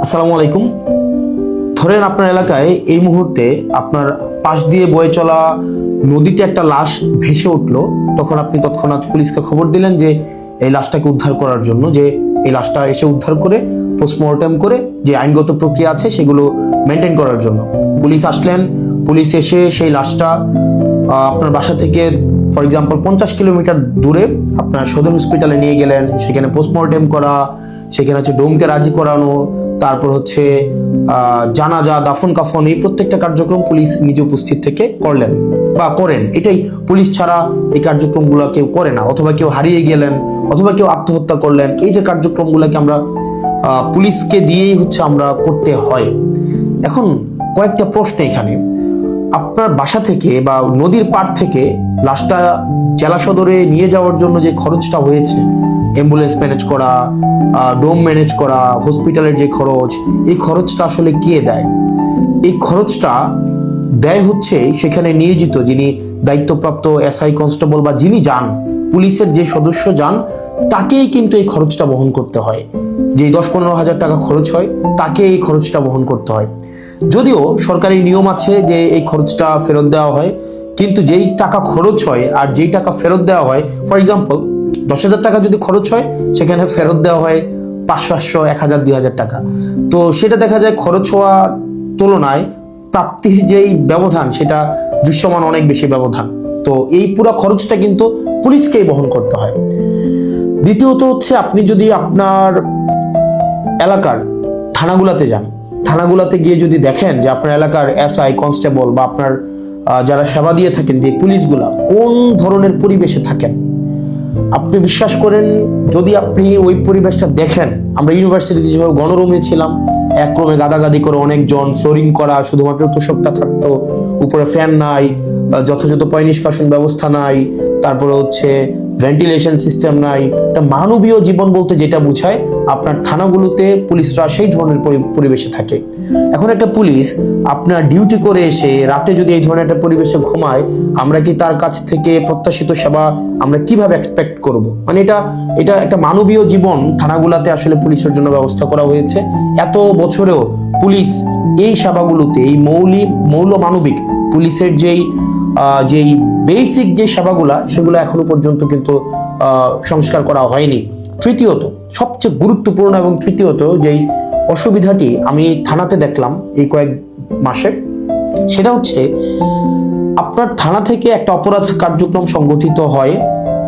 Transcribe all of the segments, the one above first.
আসসালামু আলাইকুম। ধরেন আপনার এলাকায় এই মুহূর্তে আপনার পাশ দিয়ে বয়ে চলা নদীতে একটা লাশ ভেসে উঠলো, তখন আপনি তৎক্ষণাৎ পুলিশকে খবর দিলেন যে এই লাশটাকে উদ্ধার করার জন্য, যে এই লাশটা এসে উদ্ধার করে পোস্টমর্টেম করে যে আইনগত প্রক্রিয়া আছে সেগুলো মেনটেন করার জন্য পুলিশ আসলেন। পুলিশ এসে সেই লাশটা আপনার বাসা থেকে ফর এক্সাম্পল 50 কিলোমিটার দূরে আপনার সদর হসপিটালে নিয়ে গেলেন। সেখানে পোস্টমর্টেম করা, সেখানে হচ্ছে ডোমকে রাজি করানো, তারপর হচ্ছে জানাজা, দাফন কাফন, এই প্রত্যেকটা কার্যক্রম পুলিশ নিজে উপস্থিত থেকে করলেন বা করেন। এটাই, পুলিশ ছাড়া এই কার্যক্রমগুলো কেউ করে না। অথবা কেউ হারিয়ে গেলেন, অথবা কেউ আত্মহত্যা করলেন, এই যে কার্যক্রমগুলোকে আমরা পুলিশকে দিয়েই হচ্ছে আমরা করতে হয়। এখন কয়েকটা প্রশ্ন এখানে। আপনার বাসা থেকে বা নদীর পাড় থেকে লাশটা জেলা সদরে নিয়ে যাওয়ার জন্য যে খরচটা হয়েছে, অ্যাম্বুলেন্স ম্যানেজ করা, ডোম ম্যানেজ করা, হসপিটালের যে খরচ, এই খরচটা আসলে কে দেয়? এই খরচটা দেয় হচ্ছে সেখানে নিয়োজিত যিনি দায়িত্বপ্রাপ্ত এসআই, কনস্টেবল বা যিনি যান, পুলিশের যে সদস্য যান, তাকেই কিন্তু এই খরচটা বহন করতে হয়। যে 10-15 হাজার টাকা খরচ হয়, তাকে এই খরচটা বহন করতে হয়। যদিও সরকারি নিয়ম আছে যে এই খরচটা ফেরত দেওয়া হয়, কিন্তু যেই টাকা খরচ হয় আর যেই টাকা ফেরত দেওয়া হয়, ফর এক্সাম্পল 10,000 টাকা যদি খরচ হয়, সেখানে ফেরত দেওয়া হয় 500, 1,000, 2,000 টাকা। তো সেটা দেখা যায় খরচ হওয়ার তুলনায় প্রাপ্তির যেই ব্যবধান, সেটা দৃশ্যমান অনেক বেশি ব্যবধান। তো এই পুরো খরচটা কিন্তু পুলিশকেই বহন করতে হয়। দ্বিতীয়ত হচ্ছে, আপনি যদি আপনার এলাকার থানাগুলাতে যান, থানাগুলাতে গিয়ে যদি দেখেন যে আপনার এলাকার এসআই, কনস্টেবল বা আপনার যারা সেবা দিয়ে থাকেন যে পুলিশগুলা কোন ধরনের পরিবেশে থাকেন, আপনি বিশ্বাস করেন, যদি আপনি ওই পরিবেশটা দেখেন, আমরা ইউনিভার্সিটিতে যেভাবে গণরুমে ছিলাম, এক রুমে গাদাগাদি করে অনেকজন, ফ্লোরিং করা, শুধুমাত্র তোষকটা থাকতো, উপরে ফ্যান নাই, যথাযথ পয় নিষ্কাশন ব্যবস্থা নাই, তারপরে হচ্ছে ভেন্টিলেশন সিস্টেম নাই। একটা মানবীয় জীবন বলতে যেটা বোঝায়, আপনার থানাগুলোতে পুলিশরা সেই ধরনের পরিবেশে থাকে। এখন একটা পুলিশ আপনার ডিউটি করে এসে রাতে যদি এই ধরনের একটা পরিবেশে ঘুমায়, আমরা কি তার কাছ থেকে প্রত্যাশিত সেবা আমরা কিভাবে এক্সপেক্ট করব? মানে এটা একটা মানবীয় জীবন থানাগুলোতে আসলে পুলিশের জন্য ব্যবস্থা করা হয়েছে। এত বছরেও পুলিশ এই সেবাগুলোতে, এই মৌল মানবিক পুলিশের যেই বেসিক যে সেবাগুলা, সেগুলো এখনো পর্যন্ত কিন্তু সংস্কার করা হয়নি। তৃতীয়ত, সবচেয়ে গুরুত্বপূর্ণ এবং তৃতীয়ত যেই অসুবিধাটি আমি থানাতে দেখলাম এই কয়েক মাসে, সেটা হচ্ছে আপনার থানা থেকে একটা অপরাধ কার্যক্রম সংগঠিত হয়,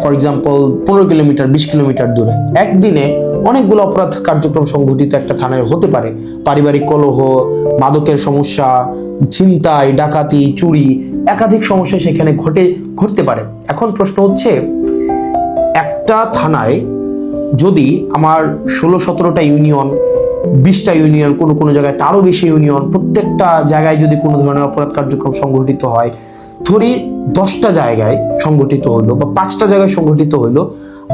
ফর এক্সাম্পল 15 কিলোমিটার 20 কিলোমিটার দূরে। একদিনে অনেকগুলো অপরাধ কার্যক্রম সংগঠিত একটা থানায় হতে পারে। পারিবারিক কলহ, মাদকের সমস্যা, ছিনতাই, ডাকাতি, চুরি, একাধিক সমস্যা সেখানে ঘটতে পারে। এখন প্রশ্ন হচ্ছে, একটা থানায় যদি আমার 16-17টা ইউনিয়ন, 20টা ইউনিয়ন, কোনো জায়গায় তারও বেশি ইউনিয়ন, প্রত্যেকটা জায়গায় যদি কোনো ধরনের অপরাধ কার্যক্রম সংগঠিত হয়, ধরি 10টা জায়গায় সংগঠিত হইলো বা 5টা জায়গায় সংগঠিত হইলো,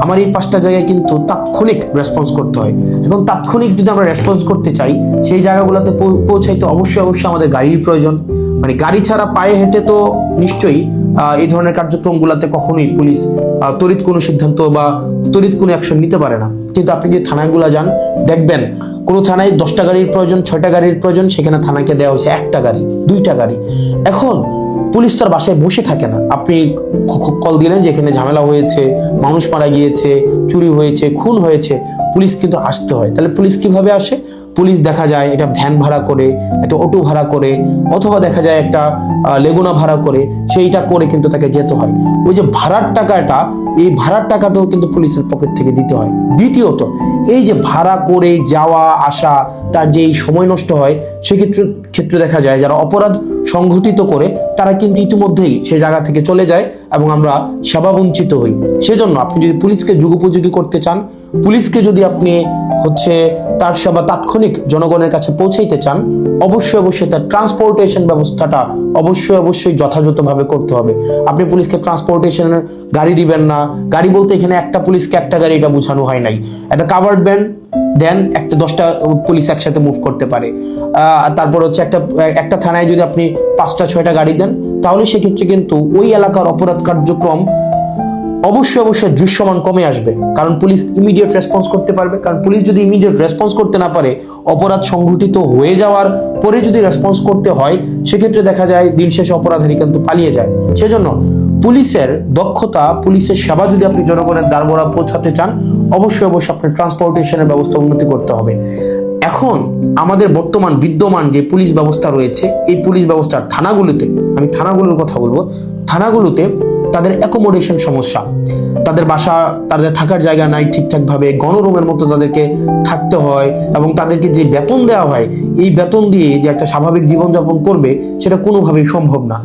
আমার এই 5টা জায়গায় কিন্তু তাৎক্ষণিক রেসপন্স করতে হয়। এখন তাৎক্ষণিক যদি আমরা রেসপন্স করতে চাই, সেই জায়গাগুলোতে পৌঁছাইতে অবশ্যই আমাদের গাড়ির প্রয়োজন। মানে গাড়ি ছাড়া পায়ে হেঁটে তো নিশ্চয়ই এই ধরনের কার্যক্রমগুলোতে কখনোই পুলিশ তড়িৎ কোনো সিদ্ধান্ত বা তড়িৎ কোনো অ্যাকশন নিতে পারে না। কিন্তু আপনি যদি থানাগুলো যান, দেখবেন কোনো থানায় 10টা গাড়ির প্রয়োজন, 6টা গাড়ির প্রয়োজন, সেখানে থানাকে দেওয়া হয়েছে 1টা গাড়ি, 2টা গাড়ি। এখন পুলিশ তার বাসায় বসে থাকে না। আপনি কল দিলেন যে এখানে ঝামেলা হয়েছে, মানুষ মারা গিয়েছে, চুরি হয়েছে, খুন হয়েছে, পুলিশ কিন্তু আসতে হয়। তাহলে পুলিশ কিভাবে আসে? পুলিশ দেখা যায় এটা ভ্যান ভাড়া করে, একটা অটো ভাড়া করে, অথবা দেখা যায় একটা লেগুনা ভাড়া করে, সেইটা করে কিন্তু তাকে যেতে হয়। ওই যে ভাড়ার টাকাটা, এই ভাড়ার টাকাটাও কিন্তু পুলিশের পকেট থেকে দিতে হয়। দ্বিতীয়ত, এই যে ভাড়া করে যাওয়া আসা, তার যে সময় নষ্ট হয়, সেক্ষেত্রে দেখা যায় যারা অপরাধ সংঘটিত করে, তারা কিন্তু ইতিমধ্যেই সে জায়গা থেকে চলে যায় এবং আমরা সেবা বঞ্চিত হই। সেজন্য আপনি যদি পুলিশকে যুগোপযোগী করতে চান, পুলিশকে যদি আপনি তার সেবা তাৎক্ষণিক জনগণের কাছে পৌঁছাইতে চান, অবশ্যই তার ট্রান্সপোর্টেশন ব্যবস্থাটা অবশ্যই যথাযথভাবে করতে হবে। আপনি পুলিশকে ট্রান্সপোর্টেশনের গাড়ি দিবেন না। গাড়ি বলতে এখানে একটা পুলিশকে একটা গাড়ি, এটা বোঝানো হয় নাই। একটা কাভার্ড ভ্যান দেন, 10টা পুলিশ একসাথে মুভ করতে পারে। তারপর হচ্ছে একটা থানায় যদি আপনি 5টা 6টা গাড়ি দেন, তাহলে সেক্ষেত্রে কিন্তু ওই এলাকার অপরাধ কার্যক্রম অবশ্যই অবশ্যই দৃশ্যমান কমে আসবে, কারণ পুলিশ ইমিডিয়েট রেসপন্স করতে পারবে। কারণ পুলিশ যদি ইমিডিয়েট রেসপন্স করতে না পারে, অপরাধ সংঘটিত হয়ে যাওয়ার পরে যদি রেসপন্স করতে হয়, সেক্ষেত্রে দেখা যায় দিন শেষে অপরাধী কিন্তু পালিয়ে যায়। সেজন্য পুলিশের দক্ষতা, পুলিশের সেবা যদি আপনি জনগণের দ্বারবরা পৌঁছাতে চান, অবশ্যই অবশ্যই আপনার ট্রান্সপোর্টেশনের ব্যবস্থা উন্নতি করতে হবে। এখন আমাদের বর্তমান বিদ্যমান যে পুলিশ ব্যবস্থা রয়েছে, এই পুলিশ ব্যবস্থার থানাগুলোতে, আমি থানাগুলোর কথা বলবো, থানাগুলোতে তাদের অ্যাকোমোডেশন সমস্যা, তাদের বাসা, তাদের থাকার জায়গা নাই ঠিকঠাক ভাবে, গণরুমের মতো তাদেরকে থাকতে হয়, এবং তাদেরকে যে বেতন দেওয়া হয়, এই বেতন দিয়ে যে একটা স্বাভাবিক জীবনযাপন করবে, সেটা কোনোভাবেই সম্ভব না।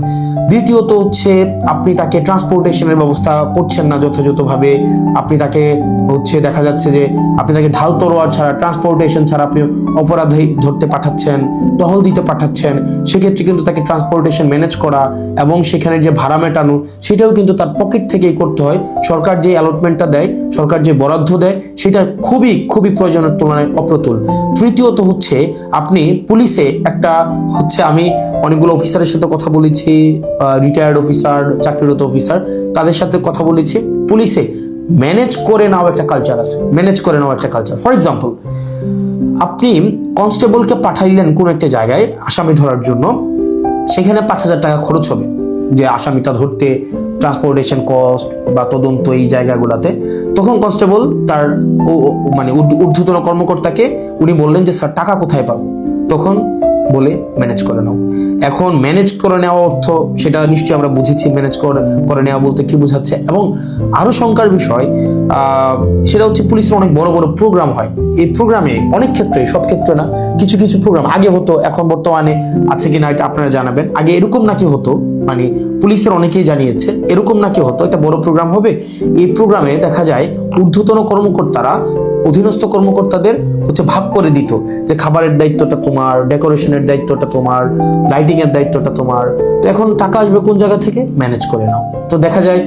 দ্বিতীয়ত হচ্ছে আপনি তাকে ট্রান্সপোর্টেশনের ব্যবস্থা করছেন না যথাযথভাবে। আপনি তাকে হচ্ছে দেখা যাচ্ছে যে আপনি তাকে ঢাল তরোয়ার ছাড়া, ট্রান্সপোর্টেশন ছাড়া আপনি অপরাধী ধরতে পাঠাচ্ছেন, টহল দিতে পাঠাচ্ছেন। সেক্ষেত্রে কিন্তু তাকে ট্রান্সপোর্টেশন ম্যানেজ করা এবং সেখানে যে ভাড়া মেটানো, সেটাও কিন্তু তার পকেট থেকেই করতে হয়। সরকার যে অ্যালটমেন্টটা দেয়, সরকার যে বরাদ্দ দেয়, সেটা খুবই খুবই প্রয়োজনের তুলনায় অপ্রতুল। তৃতীয়ত হচ্ছে আপনি পুলিশে একটা হচ্ছে, আমি অনেকগুলো অফিসারের সাথে কথা বলেছি, রিটায়ার্ড অফিসার, চাকরিরত অফিসার, তাদের সাথে কথা বলেছি। পুলিশে ম্যানেজ করে নাও একটা কালচার আছে, ম্যানেজ করে নাও একটা কালচার। ফর এক্সাম্পল, আপনি কনস্টেবলকে পাঠাইলেন কোন একটা জায়গায় আসামি ধরার জন্য, সেখানে 5,000 টাকা খরচ হবে যে আসামিটা ধরতে, ট্রান্সপোর্টেশন কস্ট বা তদন্ত এই জায়গাগুলোতে। তখন কনস্টেবল তার মানে ঊর্ধ্বতন কর্মকর্তাকে উনি বললেন যে স্যার টাকা কোথায় পাবো? তখন বলে ম্যানেজ করে নাও। এখন ম্যানেজ করে নেওয়া অর্থ, সেটা নিশ্চয়ই আমরা বুঝেছি ম্যানেজ করে নেওয়া বলতে কি বোঝাচ্ছে। এবং আরো শঙ্কার বিষয় সেটা হচ্ছে পুলিশের অনেক বড় বড় প্রোগ্রাম হয়। এই প্রোগ্রামে অনেক ক্ষেত্রে, সব ক্ষেত্রে না, কিছু কিছু প্রোগ্রাম আগে হতো, এখন বর্তমানে আছে কিনা এটা আপনারা জানাবেন। আগে এরকম নাকি হতো, মানে পুলিশের অনেকেই জানিয়েছে এরকম নাকি হতো, একটা বড় প্রোগ্রাম হবে, এই প্রোগ্রামে দেখা যায় ঊর্ধ্বতন কর্মকর্তারা অধীনস্থ কর্মকর্তাদের হচ্ছে ভাগ করে দিত যে খাবারের দায়িত্বটা তোমার, ডেকোরেশনের দায়িত্বটা তোমার, লাইটিং এর দায়িত্বটা তোমার। তো এখন টাকা আসবে কোন জায়গা থেকে? ম্যানেজ করে নাও। তো দেখা যায়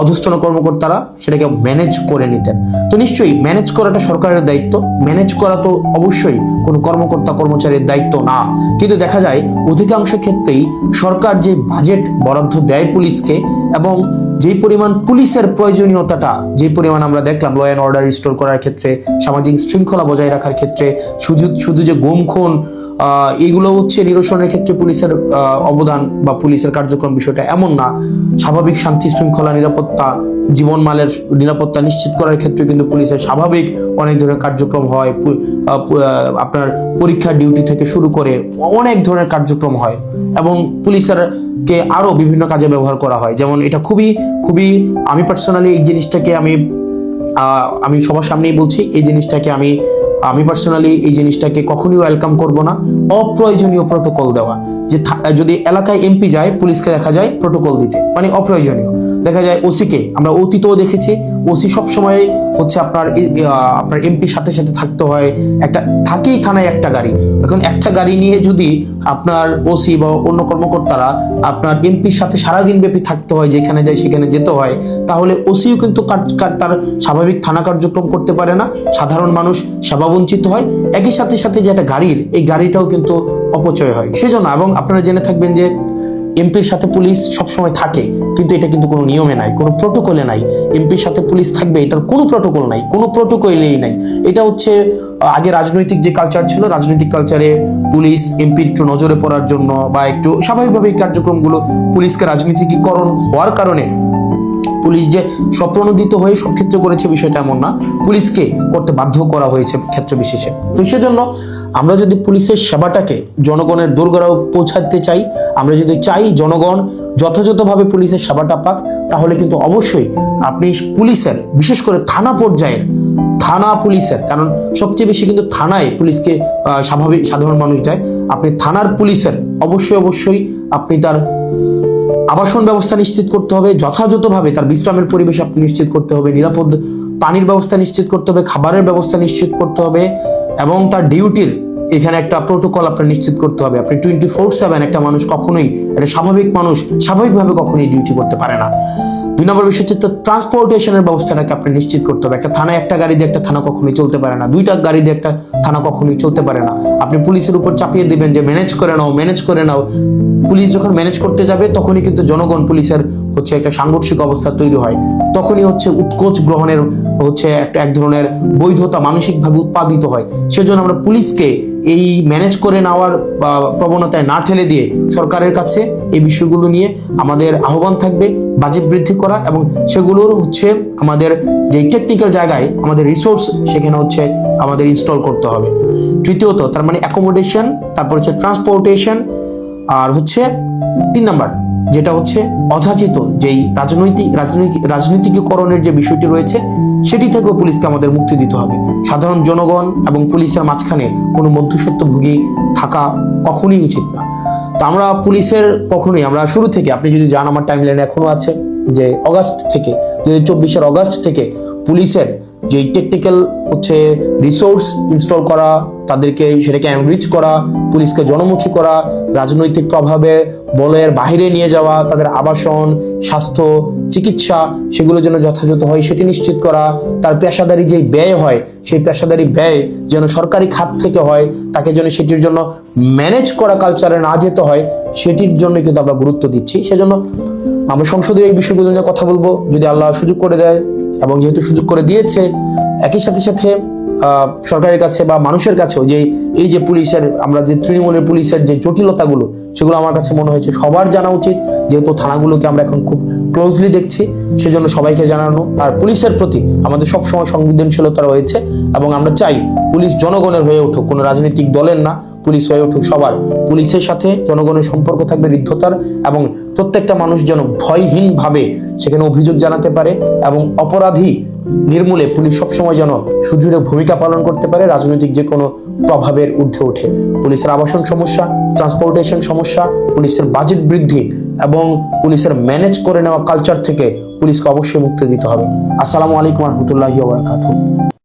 অধস্তন কর্মকর্তারা সেটাকে ম্যানেজ করে নিতেন। তো নিশ্চয়ই ম্যানেজ করাটা সরকারের দায়িত্ব, ম্যানেজ করা তো অবশ্যই কোনো কর্মকর্তা কর্মচারীর দায়িত্ব না। কিন্তু দেখা যায় অধিকাংশ ক্ষেত্রেই সরকার যে বাজেট বরাদ্দ দেয় পুলিশকে, এবং যে পরিমাণ পুলিশের প্রয়োজনীয়তাটা, যে পরিমাণ আমরা দেখলাম ল অ্যান্ড অর্ডার রিস্টোর করার ক্ষেত্রে, সামাজিক শৃঙ্খলা বজায় রাখার ক্ষেত্রে, শুধু যে গুম খুন এগুলো হচ্ছে নিরসনের ক্ষেত্রে পুলিশের অবদান বা পুলিশের কার্যক্রম বিষয়টা এমন না। স্বাভাবিক শান্তি শৃঙ্খলা, নিরাপত্তা, জীবনমালের নিরাপত্তা নিশ্চিত করার ক্ষেত্রে কিন্তু পুলিশের স্বাভাবিক অনেক ধরনের কার্যক্রম হয়। আপনার পরীক্ষা ডিউটি থেকে শুরু করে অনেক ধরনের কার্যক্রম হয়, এবং পুলিশের কে আরো বিভিন্ন কাজে ব্যবহার করা হয়। যেমন এটা খুবই খুবই, আমি পার্সোনালি এই জিনিসটাকে আমি সবার সামনেই বলছি, এই জিনিসটাকে আমি পার্সোনালি এই জিনিসটাকে কখনোই ওয়েলকাম করব না। অপ্রয়োজনীয় প্রোটোকল দেওয়া, যে যদি এলাকায় এমপি যায়, পুলিশকে দেখা যায় প্রোটোকল দিতে, মানে অপ্রয়োজনীয়। দেখা যায় ওসিকে আমরা অতীতেও দেখেছি, ওসি সবসময় হচ্ছে আপনার এমপির সাথে সাথে থাকতে হয়, থাকেই থানায় একটা গাড়ি। এখন একটা গাড়ি নিয়ে যদি আপনার ওসি বা অন্য কর্মকর্তারা আপনার এমপির সাথে সারাদিন ব্যাপী থাকতে হয়, যেখানে যায় সেখানে যেতে হয়, তাহলে ওসিও কিন্তু তার স্বাভাবিক থানা কার্যক্রম করতে পারে না, সাধারণ মানুষ সেবা বঞ্চিত হয়। একই সাথে সাথে যে একটা গাড়ির, এই গাড়িটাও কিন্তু অপচয় হয়। সেজন্য, এবং আপনারা জেনে থাকবেন যে এমপির সাথে পুলিশ সবসময় থাকে, কিন্তু এটা কিন্তু কোনো নিয়মে নাই, কোনো প্রোটোকলে নাই। এমপির সাথে পুলিশ থাকবে, এটার কোনো প্রোটোকল নাই, কোনো প্রোটোকলেই নাই। এটা হচ্ছে আগে রাজনৈতিক যে কালচার ছিল, রাজনৈতিক কালচারে পুলিশ এমপির একটু নজরে পড়ার জন্য বা একটু স্বাভাবিকভাবে এই কার্যক্রমগুলো, পুলিশকে রাজনীতিকরণ হওয়ার কারণে পুলিশ যে স্বপ্রণোদিত হয়ে সব ক্ষেত্রে করেছে বিষয়টা এমন না, পুলিশকে করতে বাধ্য করা হয়েছে ক্ষেত্র বিশেষে। তো সেজন্য আমরা যদি পুলিশের সেবাটাকে জনগণের দোরগোড়ায় পৌঁছাতে চাই, আমরা যদি চাই জনগণ যথাযথভাবে পুলিশের সেবাটা পাক, তাহলে কিন্তু অবশ্যই আপনি পুলিশের, বিশেষ করে থানা পর্যায়ের থানা পুলিশের, কারণ সবচেয়ে বেশি কিন্তু থানায় পুলিশকে সাধারণ মানুষ দেয়, আপনি থানার পুলিশের অবশ্যই আপনি তার আবাসন ব্যবস্থা নিশ্চিত করতে হবে, যথাযথভাবে তার বিশ্রামের পরিবেশ আপনি নিশ্চিত করতে হবে, নিরাপদ পানির ব্যবস্থা নিশ্চিত করতে হবে, খাবারের ব্যবস্থা নিশ্চিত করতে হবে, এবং তার ডিউটির এখানে একটা প্রোটোকল আপনার নিশ্চিত করতে হবে। আপনি 24/7 একটা মানুষ কখনোই, একটা স্বাভাবিক মানুষ স্বাভাবিকভাবে কখনোই ডিউটি করতে পারে না। 2 নম্বর বিষয় হচ্ছে ট্রান্সপোর্টেশনের ব্যবস্থাটাকে আপনি নিশ্চিত করতে হবে। একটা থানায় একটা গাড়ি দিয়ে একটা থানা কখনোই চলতে পারে না, 2টা গাড়ি দিয়ে একটা থানা কখনোই চলতে পারে না। আপনি পুলিশের উপর চাপিয়ে দিবেন যে ম্যানেজ করে নাও। পুলিশ যখন ম্যানেজ করতে যাবে, তখনই কিন্তু জনগণ পুলিশের হচ্ছে একটা সাংঘর্ষিক অবস্থা তৈরি হয়। তখনই হচ্ছে উৎকোচ গ্রহণের হচ্ছে এক ধরনের বৈধতা মানসিকভাবে উৎপাদিত হয়। সেজন্য আমরা পুলিশকে এই ম্যানেজ করে নেওয়ার প্রবণতায় না ঠেলে দিয়ে সরকারের কাছে এই বিষয়গুলো নিয়ে আমাদের আহ্বান থাকবে বাজেট বৃদ্ধি করা, এবং সেগুলোর হচ্ছে আমাদের যে টেকনিক্যাল জায়গায় আমাদের রিসোর্স সেখানে হচ্ছে আমাদের ইনস্টল করতে হবে। তৃতীয়ত তার মানে অ্যাকোমোডেশন, তারপর হচ্ছে ট্রান্সপোর্টেশন, আর হচ্ছে 3 নাম্বার যেটা হচ্ছে অযাচিত যেই রাজনীতিকরণের যে বিষয়টি রয়েছে সেটি থেকেও পুলিশকে আমাদের মুক্তি দিতে হবে। সাধারণ জনগণ এবং পুলিশের মাঝখানে কোনো মধ্যস্বত্বভোগী থাকা কখনোই উচিত না। তো আমরা পুলিশের কখনোই, আমরা শুরু থেকে, আপনি যদি যান আমার টাইমলাইনে এখনো আছে যে অগাস্ট থেকে 2024 অগাস্ট থেকে পুলিশের যে টেকনিক্যাল হচ্ছে রিসোর্স ইনস্টল করা, তাদেরকে সেটাকে এনরিচ করা, পুলিশকে জনমুখী করা, রাজনৈতিক প্রভাবে বলের বাহিরে নিয়ে যাওয়া, তাদের আবাসন, স্বাস্থ্য, চিকিৎসা সেগুলো যেন যথাযথ হয় সেটি নিশ্চিত করা, তার পেশাদারি যেই ব্যয় হয় সেই পেশাদারি ব্যয় যেন সরকারি খাত থেকে হয়, তাকে যেন সেটির জন্য ম্যানেজ করা কালচারে না যেতে হয়, সেটির জন্য কিন্তু আমরা গুরুত্ব দিচ্ছি। সেজন্য আমরা সংসদে এই বিষয়গুলো নিয়ে কথা বলবো যদি আল্লাহ সুযোগ করে দেয়, এবং যেহেতু সুযোগ করে দিয়েছে একই সাথে সাথে সরকারের কাছে বা মানুষের কাছেও যে এই যে পুলিশের, আমরা যে তৃণমূলের পুলিশের যে জটিলতাগুলো সেগুলো আমার কাছে মনে হয়েছে সবার জানা উচিত, যেহেতু থানাগুলোকে আমরা এখন খুব ক্লোজলি দেখছি, সেজন্য সবাইকে জানানো। আর পুলিশের প্রতি আমাদের সবসময় সংবেদনশীলতা রয়েছে, এবং আমরা চাই পুলিশ জনগণের হয়ে উঠুক, কোনো রাজনৈতিক দলের না, পুলিশ হয়ে উঠুক সবার। পুলিশের সাথে জনগণের সম্পর্ক থাকবে হৃদ্যতার, এবং প্রত্যেকটা মানুষ যেন ভয়হীনভাবে সেখানে অভিযোগ জানাতে পারে, এবং অপরাধী নির্মূলে পুলিশ সবসময় যেন সুদৃঢ় ভূমিকা পালন করতে পারে রাজনৈতিক যে কোনো প্রভাবের ঊর্ধ্বে উঠে। পুলিশের আবাসন সমস্যা, ট্রান্সপোর্টেশন সমস্যা, পুলিশের বাজেট বৃদ্ধি এবং পুলিশের ম্যানেজ করে নেওয়া কালচার থেকে পুলিশকে অবশ্যই মুক্তি দিতে হবে। আসসালামু আলাইকুম ওয়া রাহমাতুল্লাহি ওয়া বারাকাতুহু।